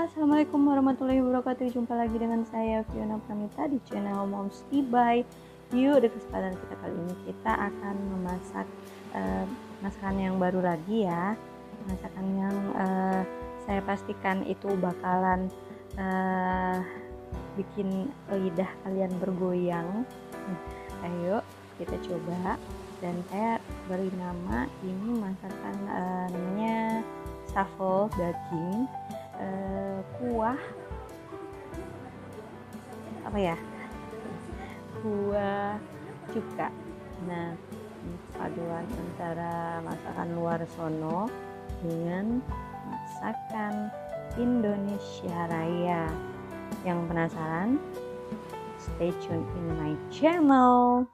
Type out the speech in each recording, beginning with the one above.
Assalamualaikum warahmatullahi wabarakatuh. Jumpa lagi dengan saya Fiona Pramita di channel Moms by You. Di kesempatan kita kali ini kita akan memasak masakan yang baru lagi ya. Masakan yang saya pastikan itu bakalan bikin lidah kalian bergoyang. Ayo kita coba. Dan saya beri nama ini masakan namanya shuffle daging, kuah kuah cuka. Nah, paduan antara masakan luar sono dengan masakan Indonesia Raya. Yang penasaran? Stay tune in my channel.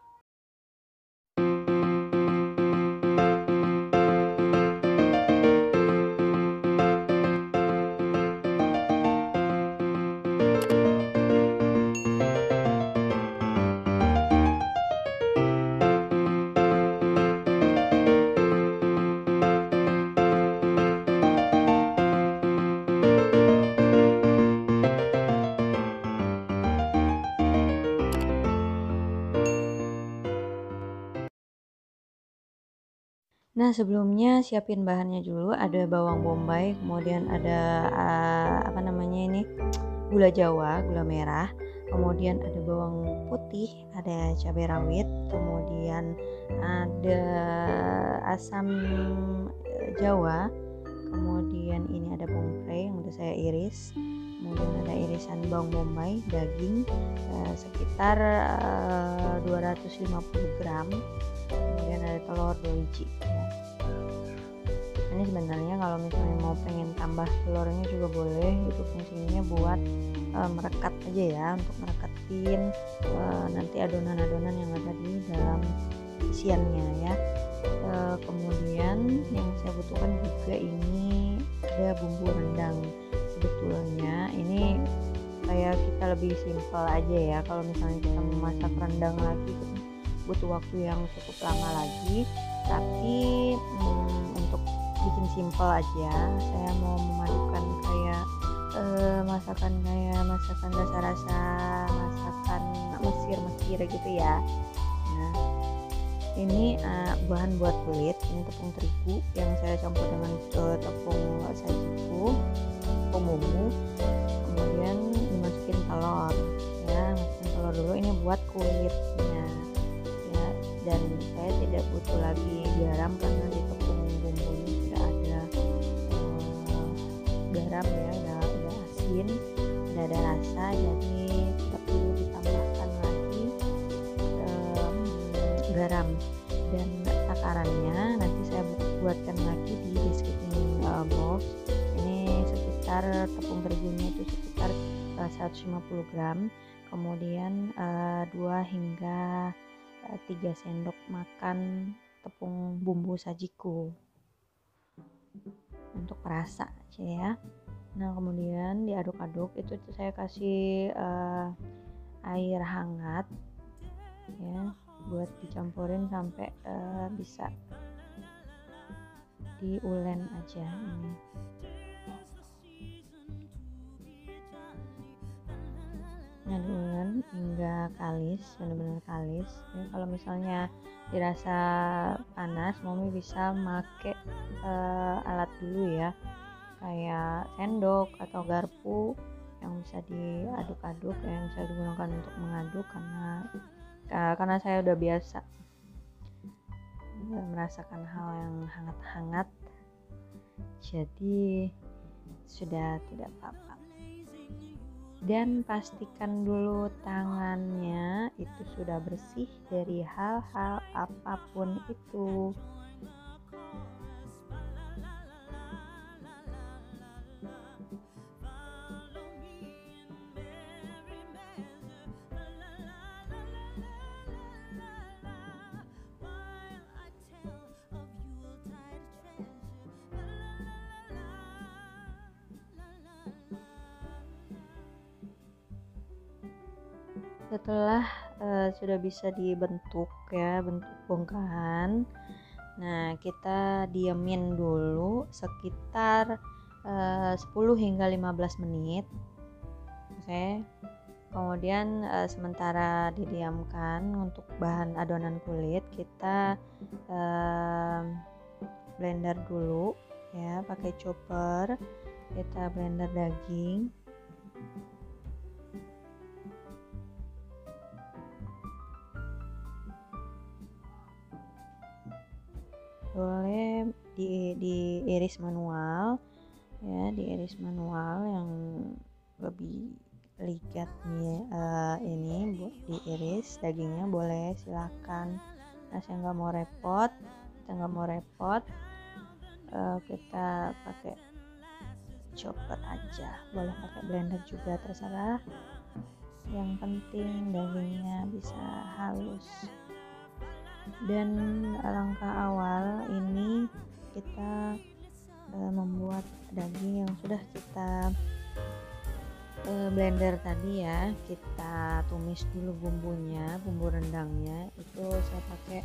Nah, sebelumnya siapin bahannya dulu. Ada bawang bombay, kemudian ada gula Jawa, gula merah, kemudian ada bawang putih, ada cabai rawit, kemudian ada asam Jawa, kemudian ini ada bawang prei yang udah saya iris, kemudian ada irisan bawang bombay, daging sekitar 250 gram, kemudian ada telur 2 biji ya. Ini sebenarnya kalau misalnya mau pengen tambah telurnya juga boleh, itu fungsinya buat merekat aja ya, untuk merekatin nanti adonan-adonan yang ada di dalam isiannya ya. Kemudian yang saya butuhkan juga ini ada bumbu rendang. Sebetulnya ini kayak kita lebih simpel aja ya, kalau misalnya kita memasak rendang lagi butuh waktu yang cukup lama lagi, tapi untuk bikin simpel aja saya mau memadukan kayak masakan rasa-rasa masakan Mesir gitu ya. Nah, ini bahan buat kulit, ini tepung terigu yang saya campur dengan tepung sajiku, tepung bumbu, kemudian dimasukin telur ya, masukin telur dulu, ini buat kulitnya ya. Dan saya tidak butuh lagi garam karena di tepung bumbunya sudah ada garam ya, udah asin, udah ada rasa, jadi tidak perlu ditambahkan lagi garam. Dan takarannya nanti saya buatkan lagi di description box. Ini sekitar tepung terigunya itu sekitar 150 gram, kemudian 2 hingga 3 sendok makan tepung bumbu sajiku untuk perasa aja ya. Nah, kemudian diaduk-aduk, itu saya kasih air hangat ya, buat dicampurin sampai bisa diulen aja ini. Nah, diulen hingga kalis, benar-benar kalis ya. Kalau misalnya dirasa panas, Mami bisa make alat dulu ya, kayak sendok atau garpu yang bisa diaduk-aduk, yang bisa digunakan untuk mengaduk, karena saya udah biasa merasakan hal yang hangat-hangat, jadi sudah tidak apa-apa. Dan pastikan dulu tangannya itu sudah bersih dari hal-hal apapun itu. Setelah sudah bisa dibentuk ya, bentuk bongkahan, nah kita diamin dulu sekitar 10 hingga 15 menit. Oke. Kemudian sementara didiamkan untuk bahan adonan kulit, kita blender dulu ya, pakai chopper. Kita blender daging. Boleh diiris manual ya, diiris manual yang lebih ligat nih. Ini diiris dagingnya, boleh silakan. Nah, saya nggak mau repot, kita pakai chopper aja, boleh pakai blender juga, terserah. Yang penting dagingnya bisa halus. Dan langkah awal ini kita membuat daging yang sudah kita blender tadi ya. Kita tumis dulu bumbunya, bumbu rendangnya itu saya pakai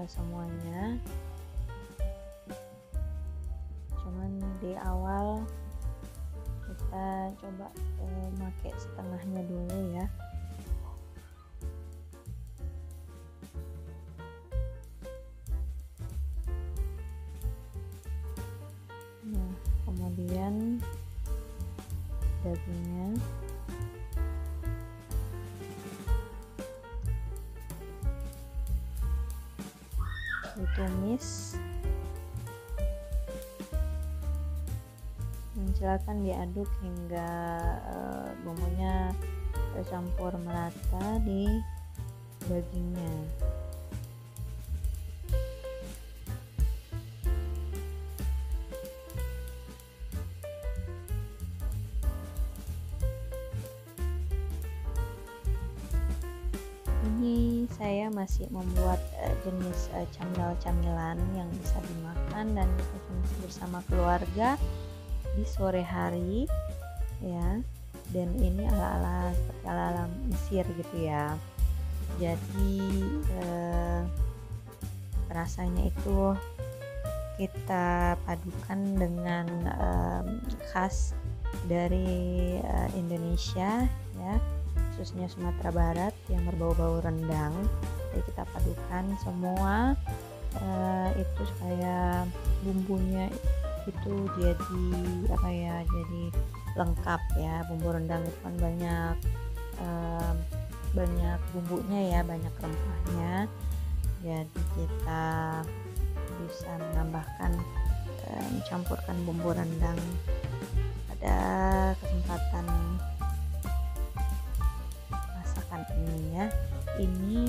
semuanya, cuman di awal kita coba pakai setengahnya dulu ya. Nah, kemudian dagingnya ditumis, dan silakan diaduk hingga bumbunya tercampur merata di dagingnya. Ini saya masih membuat jenis camilan-camilan yang bisa dimakan dan dikonsumsi bersama keluarga di sore hari ya. Dan ini ala-ala seperti ala-ala Mesir gitu ya. Jadi rasanya itu kita padukan dengan khas dari Indonesia ya, khususnya Sumatera Barat yang berbau-bau rendang. Jadi kita padukan semua itu supaya bumbunya itu jadi jadi lengkap ya. Bumbu rendang itu kan banyak bumbunya ya, banyak rempahnya. Jadi kita bisa menambahkan mencampurkan bumbu rendang pada kesempatan masakan ini ya. Ini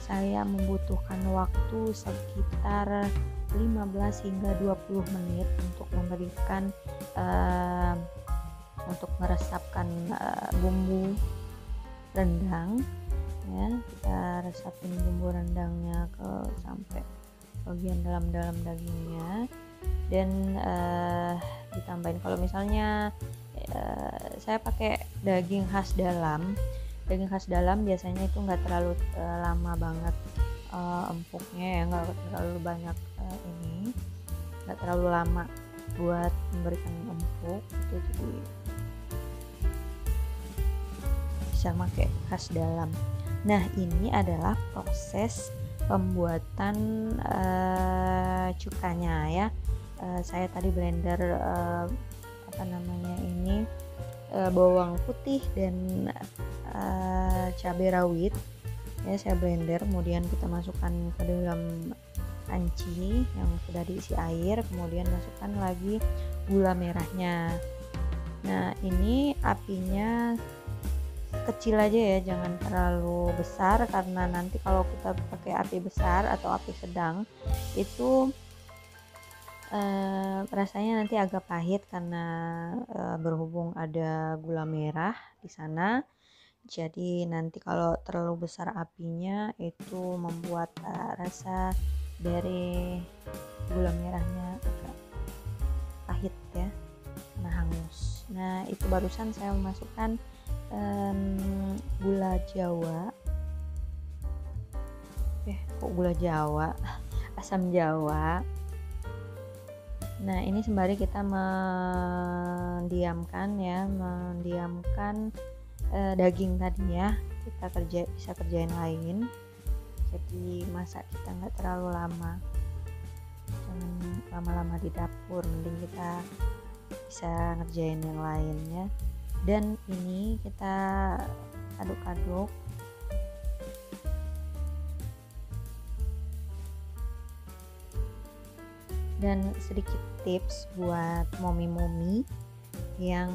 saya membutuhkan waktu sekitar 15 hingga 20 menit untuk memberikan untuk meresapkan bumbu rendang ya. Kita resapin bumbu rendangnya sampai bagian dalam dagingnya, dan ditambahin, kalau misalnya saya pakai daging khas dalam biasanya itu nggak terlalu lama banget empuknya ya, nggak terlalu banyak nggak terlalu lama buat memberikan empuk itu, jadi bisa pakai khas dalam. Nah, ini adalah proses pembuatan cukanya ya. Saya tadi blender bawang putih dan cabai rawit ya, saya blender, kemudian kita masukkan ke dalam panci yang sudah diisi air, kemudian masukkan lagi gula merahnya. Nah, ini apinya kecil aja ya, jangan terlalu besar, karena nanti kalau kita pakai api besar atau api sedang itu rasanya nanti agak pahit karena berhubung ada gula merah di sana. Jadi nanti kalau terlalu besar apinya itu membuat rasa dari gula merahnya agak pahit ya, nah hangus. Nah, itu barusan saya memasukkan gula Jawa, kok gula Jawa, asam Jawa Nah, ini sembari kita mendiamkan daging tadi ya. Kita bisa kerjain lain. Jadi masak kita nggak terlalu lama. Jangan lama-lama di dapur, mending kita bisa ngerjain yang lain ya. Dan ini kita aduk-aduk. Dan sedikit tips buat momi-momi yang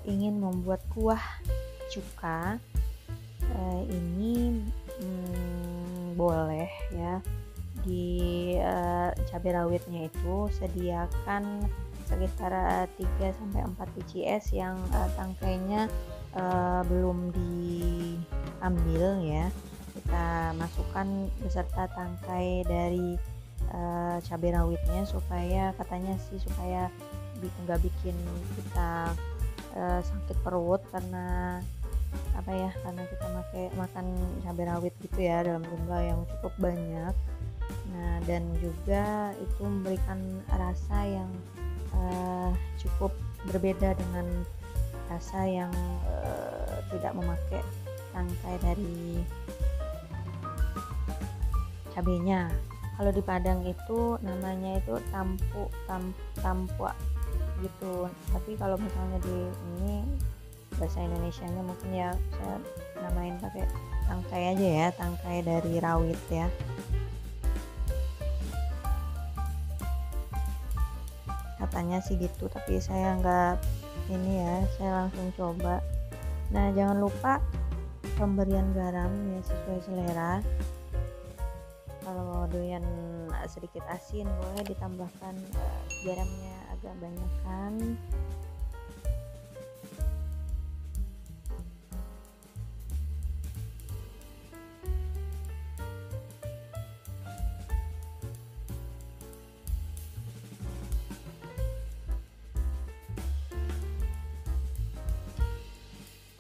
ingin membuat kuah cuka, ini boleh ya, di cabai rawitnya itu sediakan sekitar 3-4 biji es yang tangkainya belum diambil ya. Kita masukkan beserta tangkai dari cabai rawitnya, supaya katanya sih supaya nggak bikin kita sakit perut, karena karena kita makan cabai rawit gitu ya dalam jumlah yang cukup banyak. Nah, dan juga itu memberikan rasa yang cukup berbeda dengan rasa yang tidak memakai tangkai dari cabenya. Kalau di Padang itu namanya itu tampuak gitu. Tapi kalau misalnya di ini bahasa Indonesianya mungkin ya saya namain pakai tangkai aja ya, tangkai dari rawit ya. Katanya sih gitu, tapi saya nggak ini ya, saya langsung coba. Nah, jangan lupa pemberian garam ya sesuai selera. Kalau doyan sedikit asin boleh ditambahkan garamnya agak banyakan.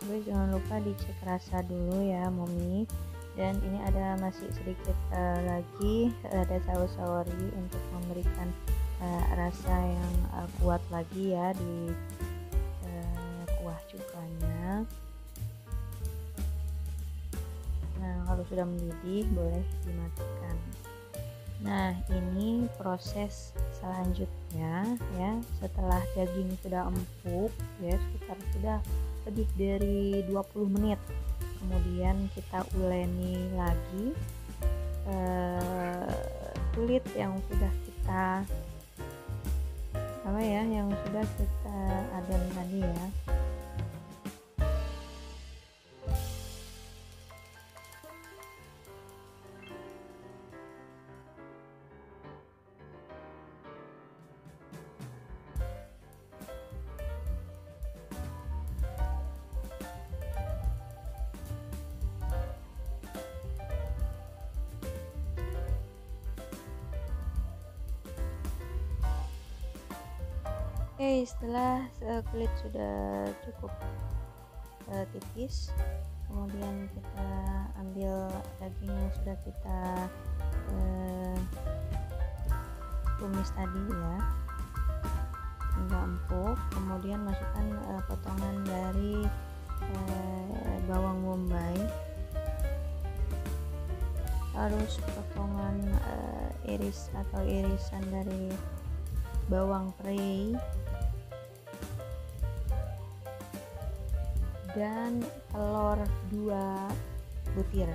Terus jangan lupa dicek rasa dulu ya momi. Dan ini ada masih sedikit lagi ada saus-sauri untuk memberikan rasa yang kuat lagi ya di kuah cukanya. Nah, kalau sudah mendidih boleh dimatikan. Nah, ini proses selanjutnya ya, setelah daging sudah empuk ya, sekitar sudah lebih dari 20 menit. Kemudian kita uleni lagi kulit yang sudah kita adem tadi ya. Oke, setelah kulit sudah cukup tipis, kemudian kita ambil daging yang sudah kita tumis tadi ya hingga empuk, kemudian masukkan potongan dari bawang bombay, harus potongan irisan dari bawang prei, dan telur 2 butir.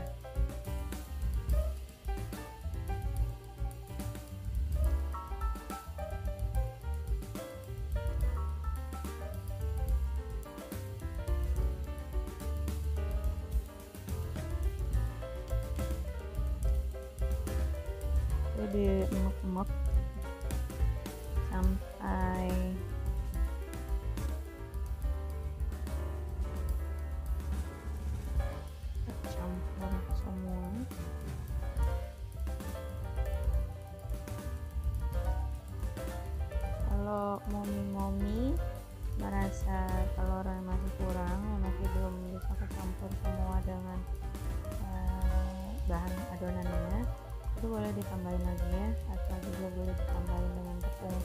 Itu diemek-emek sampai campur semua. Kalau momi-momi merasa telurnya masih kurang, masih belum bisa kecampur semua dengan bahan adonannya, itu boleh ditambahin lagi ya, atau juga boleh ditambahin dengan tepung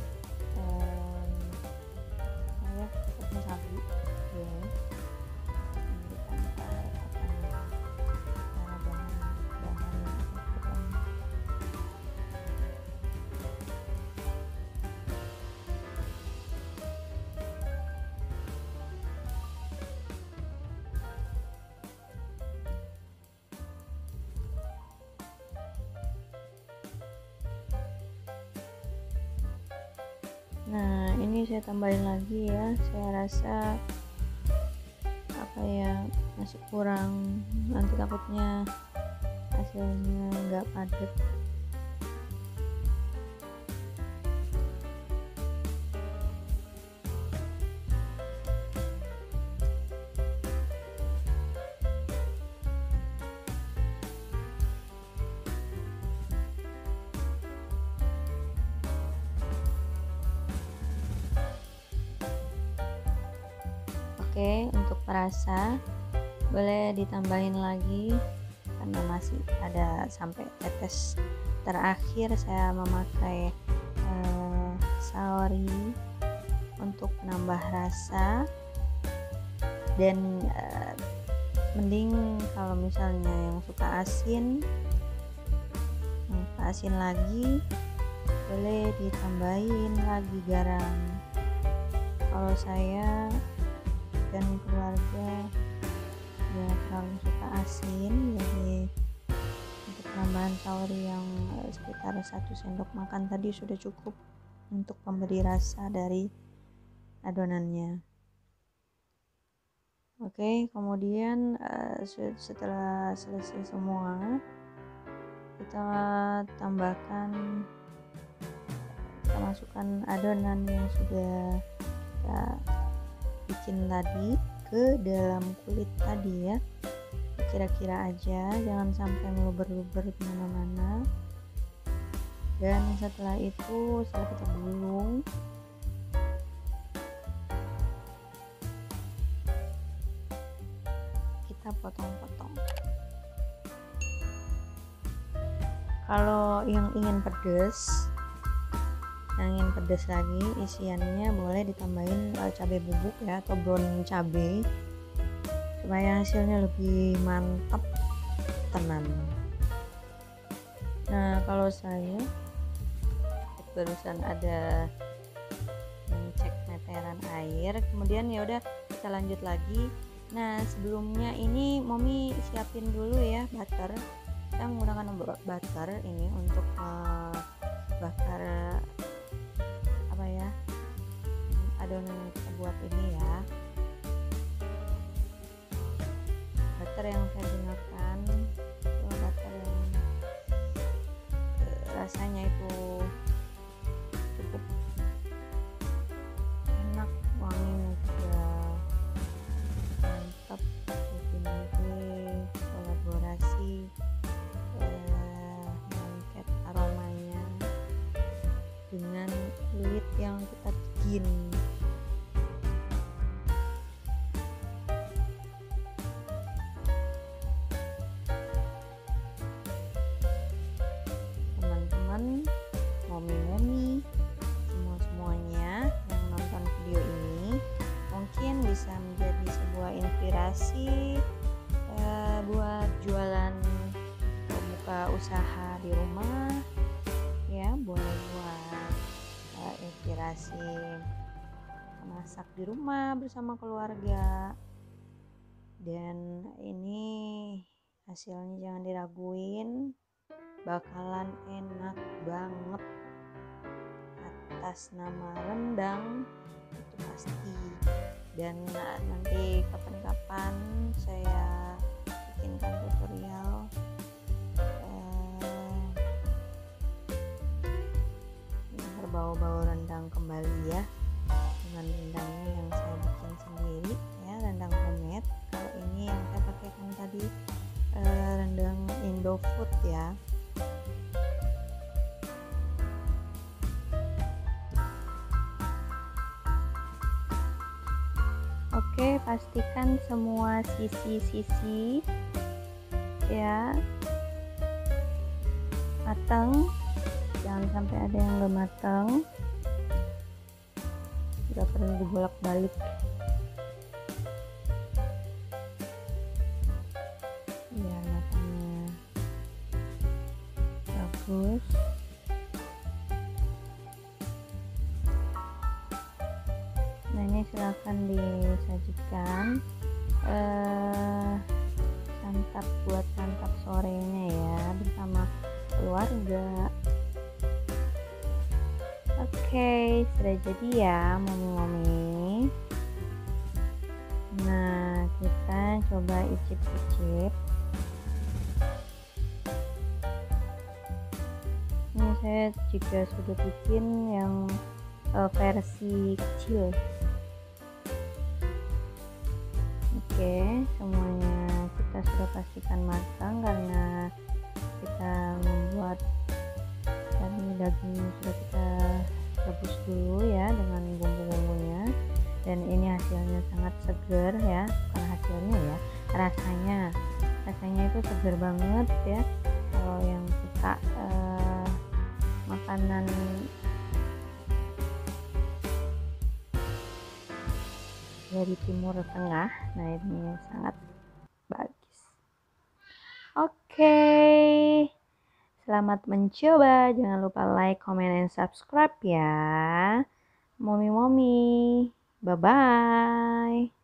Nah, ini saya tambahin lagi ya, saya rasa apa ya, masih kurang, nanti takutnya hasilnya nggak padat. Oke, untuk perasa boleh ditambahin lagi karena masih ada sampai tetes terakhir. Saya memakai saori untuk menambah rasa, dan mending kalau misalnya yang suka asin lagi boleh ditambahin lagi garam. Kalau saya dan keluarga ya terlalu suka asin, jadi untuk penambahan saori yang sekitar 1 sendok makan tadi sudah cukup untuk memberi rasa dari adonannya. Oke, kemudian setelah selesai semua, kita masukkan adonan yang sudah kita bikin tadi ke dalam kulit tadi ya, kira-kira aja, jangan sampai meluber-luber kemana-mana. Dan setelah kita gulung, kita potong-potong. Kalau yang ingin pedas lagi, isiannya boleh ditambahin cabai bubuk ya, atau brown cabai, supaya hasilnya lebih mantap tenan. Nah, kalau saya barusan ada cek meteran air, kemudian ya udah kita lanjut lagi. Nah, sebelumnya ini Momi siapin dulu ya butter. Kita menggunakan butter ini untuk bakar adonan yang kita buat ini ya. Butter yang saya gunakan butter yang rasanya itu cukup enak, wanginya juga mantap. Jadi kolaborasi mengangkat aromanya dengan kulit yang kita bikin. Momi semuanya yang nonton video ini mungkin bisa menjadi sebuah inspirasi buat jualan atau buka usaha di rumah ya, boleh buat inspirasi masak di rumah bersama keluarga. Dan ini hasilnya jangan diraguin, bakalan enak banget. Atas nama rendang itu pasti. Dan nanti kapan-kapan saya bikinkan tutorial berbau-bau rendang kembali ya, dengan rendangnya yang saya bikin sendiri ya, rendang homemade. Kalau ini yang saya pakaikan tadi rendang Indofood ya. Oke, pastikan semua sisi-sisi ya matang, jangan sampai ada yang gak matang, gak perlu dibolak-balik. Biar matangnya bagus. Nah, ini silahkan disajikan buat santap sorenya ya bersama keluarga. Oke. Oke, sudah jadi ya momi-momi. Nah, kita coba icip-icip. Ini saya juga sudah bikin yang versi kecil. Oke, semuanya kita sudah pastikan matang karena kita membuat tadi daging sudah kita rebus dulu ya dengan bumbu-bumbunya, dan ini hasilnya sangat seger ya, bukan hasilnya ya, rasanya itu seger banget ya. Kalau yang suka makanan dari Timur Tengah, nah ini sangat bagus. Oke, selamat mencoba, jangan lupa like, comment, and subscribe ya momi-momi. Bye bye.